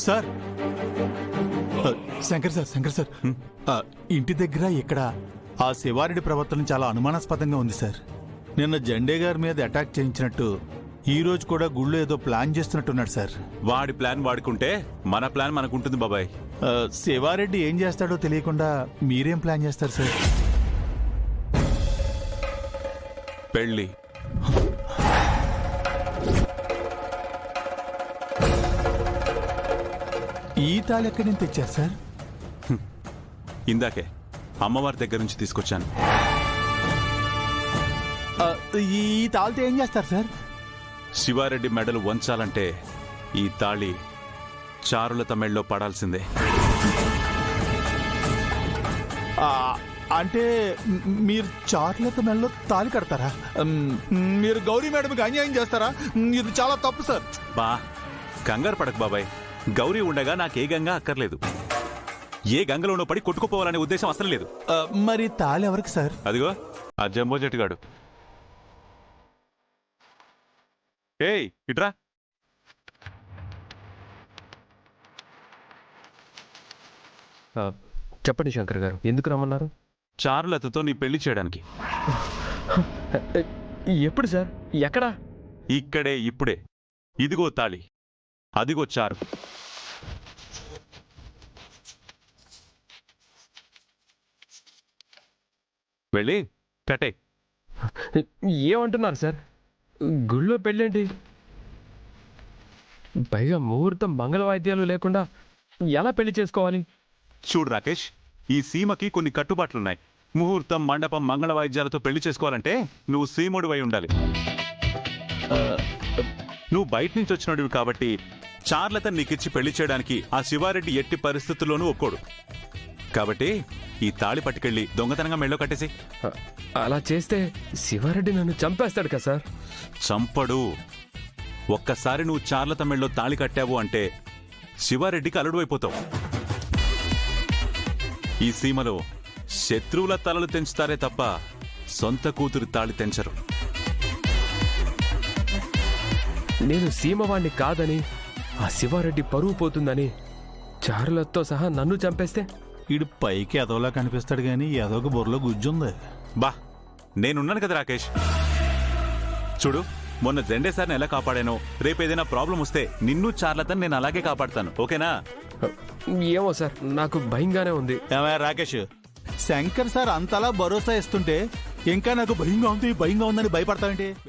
Sir Shankar sir ఇంటి దగ్గర ఇక్కడ ఆ శివారెడ్డి ప్రవర్తన చాలా అనుమానాస్పదంగా ఉంది సార్. నిన్న జండే గారి మీద అటాక్ చేయించినట్టు ఈ రోజు కూడా గుళ్ళు ఏదో ప్లాన్ చేస్తున్నట్టున్నాడు సార్. వాడి ప్లాన్ వాడుకుంటే మన ప్లాన్ మనకుంటుంది బాబాయ్. శివారెడ్డి ఏం చేస్తాడో తెలియకుండా మీరేం ప్లాన్ చేస్తారు సార్? పెళ్ళి. ఈ తాళి ఎక్కడి నుంచి తెచ్చారు సార్? ఇందాకే అమ్మవారి దగ్గర నుంచి తీసుకొచ్చాను. ఈ తాళితో ఏం చేస్తారు సార్? శివారెడ్డి మెడలు వంచాలంటే ఈ తాళి చారులత మెడలో పడాల్సిందే. అంటే మీరు చార్లత మెడలో తాళి కడతారా? మీరు గౌరీ మేడంకి అన్యాయం చేస్తారా? ఇది చాలా తప్పు సార్. బా కంగారు పడకు బాబాయ్. గౌరీ ఉండగా నాకే గంగా అక్కర్లేదు. ఏ గంగలోనో పడి కొట్టుకుపోవాలనే ఉద్దేశం అసలు లేదు. మరి తాళి ఎవరికి సార్? అదిగో ఆ జంబో జట్టుగాడు. ఏయ్ ఇట్రా. చెప్పండి శంకర్ గారు, ఎందుకు రమ్మన్నారు? చారులతతో నీ పెళ్లి చేయడానికి. ఎప్పుడు సార్? ఎక్కడా? ఇక్కడే ఇప్పుడే. ఇదిగో తాళి, అదిగో చారు. వెళ్ళి కట్టే. ఏమంటున్నారు సార్? గుళ్ళో పెళ్ళేంటి? పైగా ముహూర్తం మంగళ వాయిద్యాలు లేకుండా ఎలా పెళ్లి చేసుకోవాలి? చూడు రాకేష్, ఈ సీమకి కొన్ని కట్టుబాట్లున్నాయి. ముహూర్తం, మండపం, మంగళ వాయిద్యాలతో పెళ్లి చేసుకోవాలంటే నువ్వు సీముడివై ఉండాలి. నువ్వు బయట నుంచి వచ్చినోడివి కాబట్టి చార్లత నీకిచ్చి పెళ్లి చేయడానికి ఆ శివారెడ్డి ఎట్టి పరిస్థితుల్లోనూ ఒక్కోడు. కాబట్టి ఈ తాళి పట్టుకెళ్ళి దొంగతనంగా మెళ్ళో కట్టేసి. అలా చేస్తే శివారెడ్డి నన్ను చంపేస్తాడు కదా సార్? చంపడు. ఒక్కసారి నువ్వు చార్లత మెళ్ళో తాళి కట్టావు అంటే శివారెడ్డికి అల్లుడు. ఈ సీమలో శత్రువుల తలలు తెంచుతారే తప్ప సొంత కూతురు తాళి తెంచరు. నేను సీమవాణ్ణి కాదని, ఆ శివారెడ్డి పరువు పోతుందని చారులతో సహా నన్ను చంపేస్తే? వీడు పైకి ఎదవలా కనిపిస్తాడు గాని ఎదవకు బొర్రలో గుజ్జుంది. బా నేనున్నాను కదా రాకేష్. చూడు, మొన్న జెండే సార్ని ఎలా కాపాడానో రేపేదైనా ప్రాబ్లం వస్తే నిన్ను చార్లతని నేను అలాగే కాపాడతాను. ఓకేనా? ఏమో సార్, నాకు భయంగానే ఉంది. ఏమయ్య రాకేష్, శంకర్ సార్ అంతలా భరోసా ఇస్తుంటే ఇంకా నాకు భయంగా ఉందని భయపడతావేంటి?